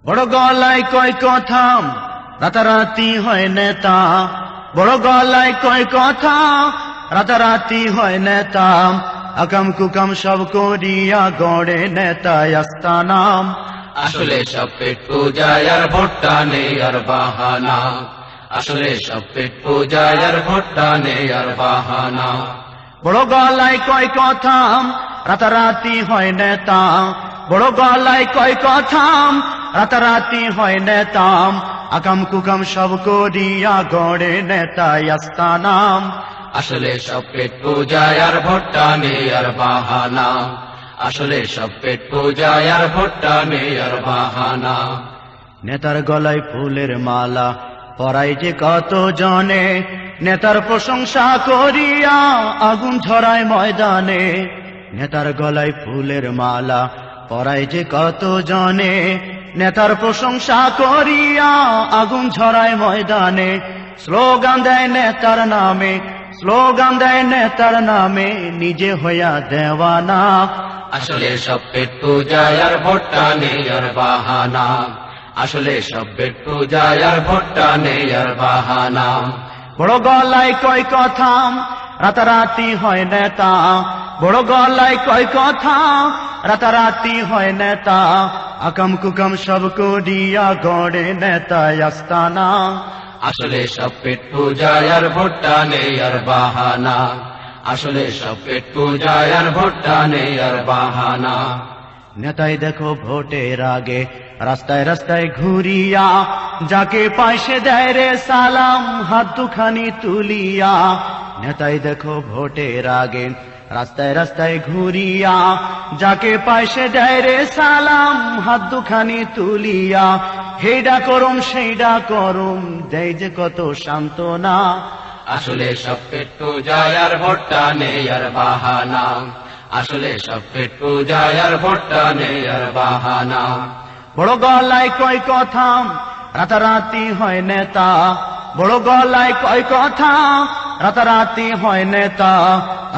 বড় গলায় কয় কথা, রাতারাতি হয় নেতা। বড় গলায় কয় কথা, রাতারাতি হয় নেতা। আকাম কুকাম সব করিয়া গড়ে নেতা আস্তানা। আসলে সব পেট পূজায় আর ভোটটা নেই আর বাহানা। আসলে সব পেট পূজায় আর ভোটটা নেই আর বাহানা। বড় গলায় কয় কথা, রাতারাতি হয় নেতা। বড় গলায় কয় কথা, রাতারাতি হয় নেতা। আকাম কুকাম সব করিয়া গড়ে নেতা আস্তানা। আসলে সব পেট পূজায় আর ভোটটা নেই আর বাহানা। আসলে সব পেট পূজায় আর ভোটটা নেই আর বাহানা। নেতার গলায় ফুলের মালা পরাই যে কত জনে, নেতার প্রশংসা করিয়া আগুন ঝরায় ময়দানে। নেতার গলায় ফুলের মালা পরাই যে কত জনে, নেতার প্রশংসা করিয়া আগুন ঝরায় ময়দানে। স্লোগান দেয় নেতার নামে, স্লোগান দেয় নেতার নামে, নিজে হইয়া দেওয়ানা। আসলে সব পেট পূজায় আর ভোটটা নেই আর বাহানা। আসলে সব পেট পূজায় আর ভোটটা নেই আর বাহানা। বড় গলায় কয় কথা, রাতারাতি হয় নেতা। বড় গলায় কয় কথা, রাতারাতি হয় নেতা। আকাম কুকাম সব করিয়া গড়ে নেতা আস্তানা। আসলে সব পেট পূজায় আর ভোটটা নেই আর বাহানা। আসলে সব পেট পূজায় আর ভোটটা নেই আর বাহানা। নেতাই দেখো ভোটের আগে রাস্তায় রাস্তায় ঘুরিয়া, যাকে পাশে দেয় রে সালাম হাত দুখানি তুলিয়া। নেতাই দেখো ভোটের আগে রাস্তায় রাস্তায় ঘুরিয়া, যাকে পাশে দেয় রে সালাম হাত দুখানি তুলিয়া। হেডা করুম সেইডা করুম, দেয় যে কত সান্ত্বনা। আসলে সব পেট পূজায় আর ভোটটা নেই আর বাহানা। আসলে সব পেট পূজায় আর ভোটটা নেই আর বাহানা। বড় গলায় কয় কথা, রাতারাতি হয় নেতা। বড় গলায় কয় কথা, রাতারাতি হয় নেতা।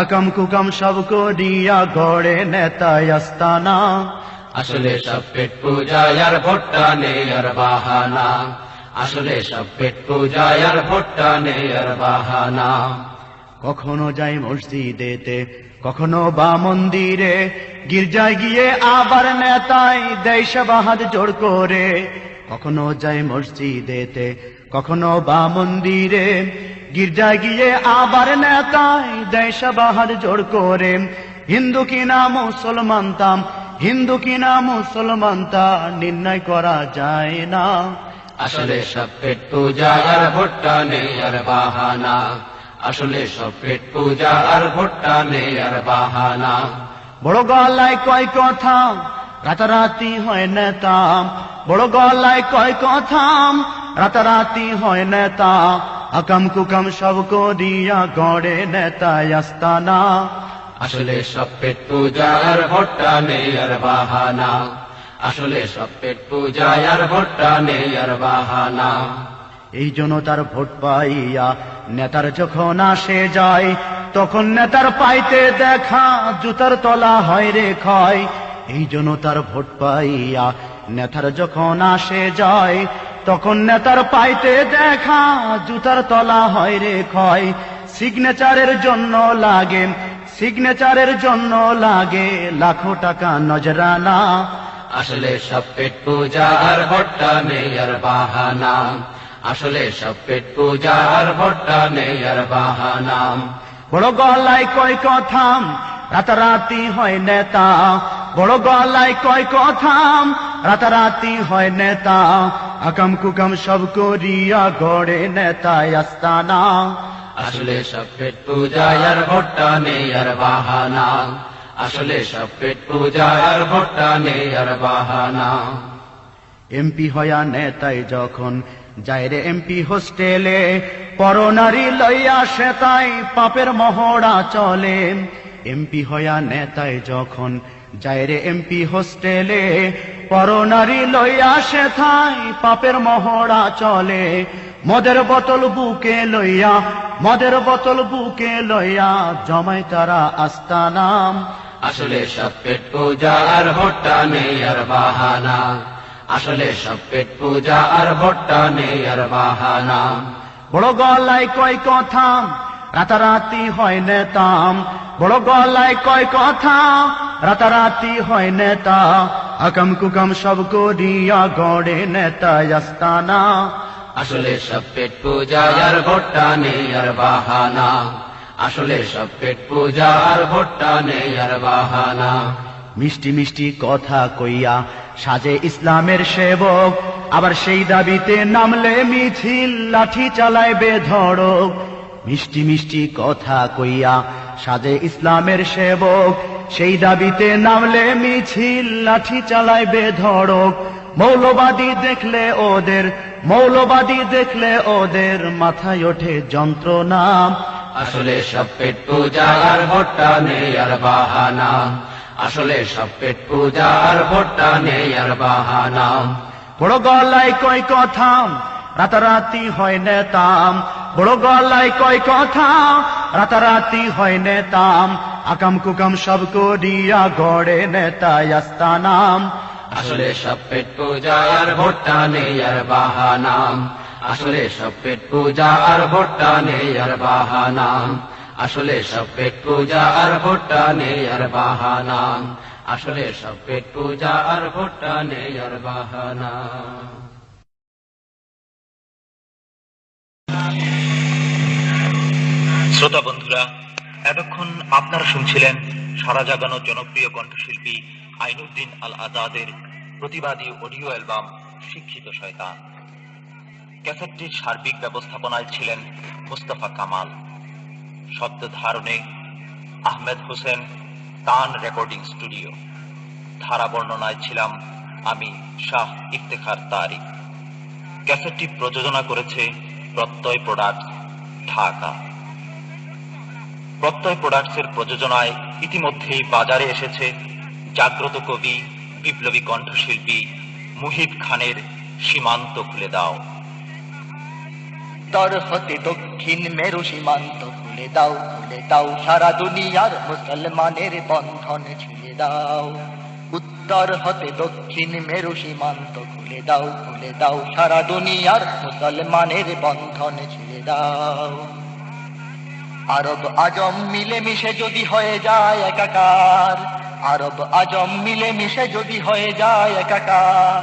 আকাম কুকাম সব করিয়া গড়ে নেতা আস্তানা। আসলে সব পেট পূজায় আর ভোটটা নেই আর বাহানা। আসলে সব পেট পূজায় আর ভোটটা নেই আর বাহানা। কখনো যাই মসজিদেতে, কখনো বা মন্দিরে, গির্জায় গিয়ে আবার নেতাই দেয় সবাহাদ জোড় করে। কখনো যাই মসজিদেতে, কখনো বা মন্দিরে, গির্জায় গিয়ে আবার নেতাই দেয় সবাহাদ জোড় করে। হিন্দু কিনা মুসলমান তা, হিন্দু কিনা মুসলমান তা নির্ণয় করা যায় না। আসলে সব পেট পূজায় আর ভোটটা নেই আর বাহানা। আসলে সব পেট পূজা আর ভোটটা নেই আর বাহানা। বড় গলায় কয় কথা, রাতারাতি হয় নেতা। বড় গলায় কয় কথা, রাতারাতি হয় নেতা। আকাম কুকাম সব করিয়া গড়ে নেতা আস্তানা। আসলে সব পেট পূজা আর ভোটটা নেই আর বাহানা। আসলে সব পেট পূজায় আর ভোটটা নেই আর বাহানা। এই জন্য তার ভোট পাইয়া নেতার যখন আসে যায়, তখন নেতার পাইতে দেখা জুতার তলা হয় রে ক্ষয়। এই জন্য তার ভোট পাইয়া নেতার যখন আসে যায়, তখন নেতার পাইতে দেখা জুতার তলা হয় রে ক্ষয়। সিগনেচারের জন্য লাগে, সিগনেচারের জন্য লাগে লাখো টাকা নজরানা। আসলে সব পেট পূজা আর ভোটটা নেই আর বাহানা। আসলে সব পেট পূজা আর ভোটটা নেই আর বাহানা। বড় গলায় কয় কথা, রাতারাতি হয় নেতা। বড় গলায় কয় কথা, রাতারাতি হয় নেতা। আকাম কুকাম সব করিয়া গড়ে নেতা আস্তানা। আসলে সব পেট পূজায় আর ভোটটা নেই আর বাহানা। আসলে সব পেট পূজায় আর ভোটটা নেই আর বাহানা। এমপি হইয়া নেতাই যখন যায় রে এমপি হোস্টেলে, পরনারী লইয়া সে তাই পাপের মহড়া চলে। এমপি হইয়া নেতাই যখন যায় রে এমপি হোস্টেলে, পরনারী লইয়া সে তাই পাপের মহড়া চলে। মদের বোতল বুকে লইয়া, মদের বোতল বুকে লইয়া জমায় তারা আস্তানা। আসলে সব পেট পূজা আর ভোটটা নেই আর বাহানা। আসলে সব পেট পূজা আর ভোটটা নেই আর বাহানা। বড় গলায় কয় কথা রাতারাতি হয় নেতাম, বড় গলায় কয় কথা রাতারাতি হয় নেতা, আকাম কুকাম সব করিয়া গড়ে নেতা আস্তানা। আসলে সব পেট পূজা আর ভোটটা নেই আর বাহানা। আসলে সব পেট পূজা আর ভোটটা নেই আর বাহানা। মিষ্টি মিষ্টি কথা কইয়া সাজে ইসলামের সেবক, আবার সেই দাবিতে নামলে মিছিল লাঠি চালায় বেধড়ক। মিষ্টি মিষ্টি কথা কইয়া সাজে ইসলামের সেবক, সেই দাবিতে নামলে মিছিল লাঠি চালায় বেধড়ক। মৌলবাদী দেখলে ওদের, মৌলবাদী দেখলে ওদের মাথায় ওঠে যন্ত্রণা। আসলে সব পেট পূজা আর ভোটটা নেই আর বাহানা। আসলে সব পেট পূজা আর ভোটটা নেই আর বাহানা। বড় গলায় কয় কথা রাতারাতি হয় নেতাম, বড় গলায় কয় কথা রাতারাতি হয় নেতাম, আকাম কুকাম সব করিয়া গড়ে নেতা আস্তানাম। আসলে সব পেট পূজা আর ভোটটা নেই আর বাহানা। আসলে সব পেট পূজা আর ভোটটা নেই আর বাহানা। আসলে সব পেট পূজা আর ভোটটা নেই আর বাহানা। আসলে সব পেট পূজা আর ভোটটা নেই আর বাহানা। শ্রোতা বন্ধুরা, এতক্ষণ আপনারা শুনছিলেন সারা জাগানো জনপ্রিয় কণ্ঠশিল্পী আইনুদ্দিন আল আজাদের প্রতিবাদী অডিও অ্যালবাম শিক্ষিত শয়তান। ক্যাসেটটির সার্বিক ব্যবস্থাপনায় ছিলেন মুস্তাফা কামাল, শব্দ ধারণে আহমেদ হোসেন, তান রেকর্ডিং স্টুডিও। ধারা বর্ণনায় ছিলাম আমি শাহ ইফতেখার তারিক। ক্যাসেটটি প্রযোজনা করেছে প্রত্যয় প্রোডাক্টস, ঢাকা। প্রত্যয় প্রোডাক্টসের প্রযোজনায় ইতিমধ্যেই বাজারে এসেছে জাগ্রত কবি, বিপ্লবী কণ্ঠশিল্পী মুহিব খানের সীমান্ত খুলে দাও। উত্তর হতে দক্ষিণ মেরু সীমান্ত খুলে দাও, খুলে দাও, সারা দুনিয়ার মুসলমানের বন্ধন ছিঁড়ে দাও। উত্তর হতে দক্ষিণ মেরু সীমান্ত খুলে দাও, খুলে দাও, সারা দুনিয়ার মুসলমানের বন্ধন ছিঁড়ে দাও। আরব আজম মিলে মিশে যদি হয়ে যায় একাকার, আরব আজম মিলে মিশে যদি হয়ে যায় একাকার,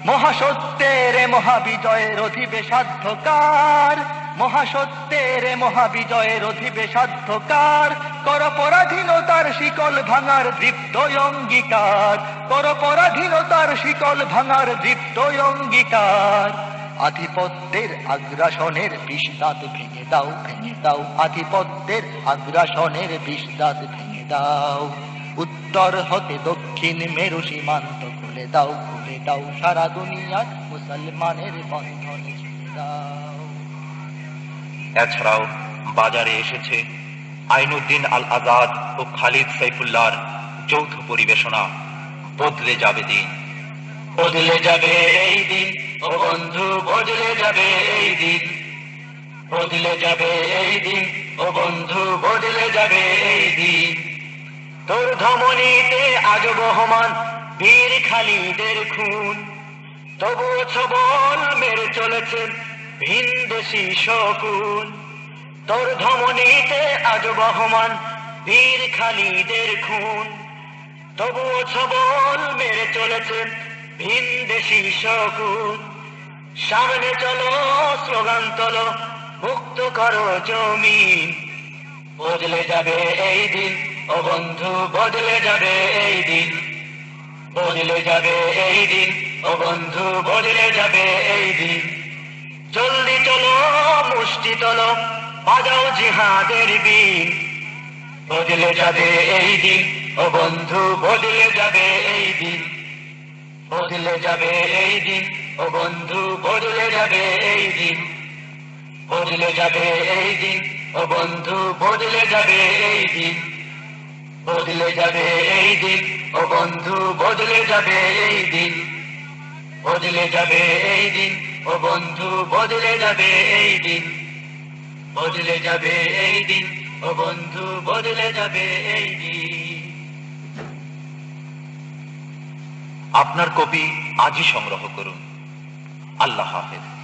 মহাসত্যের মহাবিজয়ের অধিবে সাধ্যকার, মহাসত্যের মহাবিজয়ের অধিবে সাধ্যকার, কর পরাধীনতার শিকল ভাঙার দীপ্ত অঙ্গীকার, কর পরাধীনতার শিকল ভাঙার দীপ্ত অঙ্গীকার। আধিপত্যের আগ্রাসনের বিষদাঁত ভেঙে দাও, ভেঙে দাও, আধিপত্যের আগ্রাসনের বিষদাঁত ভেঙে দাও। উত্তর হতে দক্ষিণ মেরু সীমান্ত খুলে দাও, খুলে দাও, সারা দুনিয়ার মুসলমানের বন্ধন ছিঁড়ে দাও। এছাড়াও বাজারে এসেছে আইনুদ্দিন আল আজাদ ও খালিদ সাইফুল্লাহর যৌথ পরিবেশনা বদলে যাবে দিন। বদলে যাবে এই দিন ও বন্ধু, বদলে যাবে এই দিন, বদলে যাবে এই দিন ও বন্ধু, বদলে যাবে এই দিন। তোর ধমনীতে আজ বহমান বীর খালিদের খুন, তবুও ছবল মেরে চলেছেন ভিনদেশী শকুন। তোর ধমনীতে আজ বহমান বীর খালিদের খুন, তবুও ছবল মেরে চলেছেন ভিনদেশী শকুন। সামনে চলো, স্লোগান তোলো, মুক্ত করো জমিন। বদলে যাবে এই দিন ও বন্ধু, বদলে যাবে এই দিন, বদলে যাবে এই দিন ও বন্ধু, বদলে যাবে এই দিন। জলদি চলো, মুষ্টি তোলো, বাজাও জিহাদের বিন। বদলে যাবে এই দিন ও বন্ধু, বদলে যাবে এই দিন, বদলে যাবে এই দিন ও বন্ধু, বদলে যাবে এই দিন, বদলে যাবে এই দিন ও বন্ধু, বদলে যাবে এই দিন, বদলে যাবে এই দিন ও বন্ধু, বদলে যাবে এই দিন, বদলে যাবে এই দিন ও বন্ধু, বদলে যাবে এই দিন, বদলে যাবে এই দিন ও বন্ধু, বদলে যাবে এই দিন। আপনার কপি আজই সংগ্রহ করুন। আল্লাহ হাফেজ।